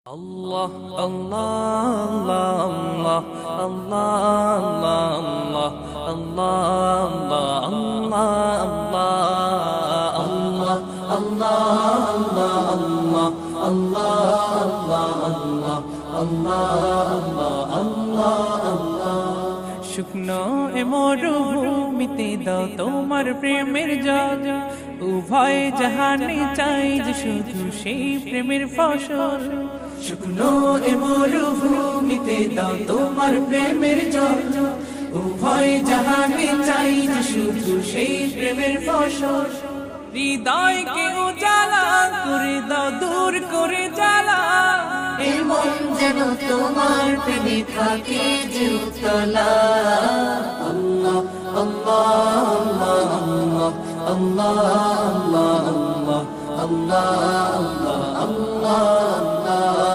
Allah Allah Allah Allah Allah Allah Allah Allah Allah শুকনো এ মরুভূমিতে দাও তোমার প্রেমের জল উভয় জাহানে চাই যে শুধু সেই প্রেমের ফসল শুকনো এ মরুভূমিতে দাও তোমার প্রেমের জল উভয় জাহানে চাই যে শুধু সেই প্রেমের ফসল হৃদয়কে উজালা করে দাও দূর করে জ্বালা এমন যেন তোমার প্রেমে থাকে যে উতলা আল্লাহ আল্লাহ আল্লাহ আল্লাহ আল্লাহ আল্লাহ আল্লাহ আল্লাহ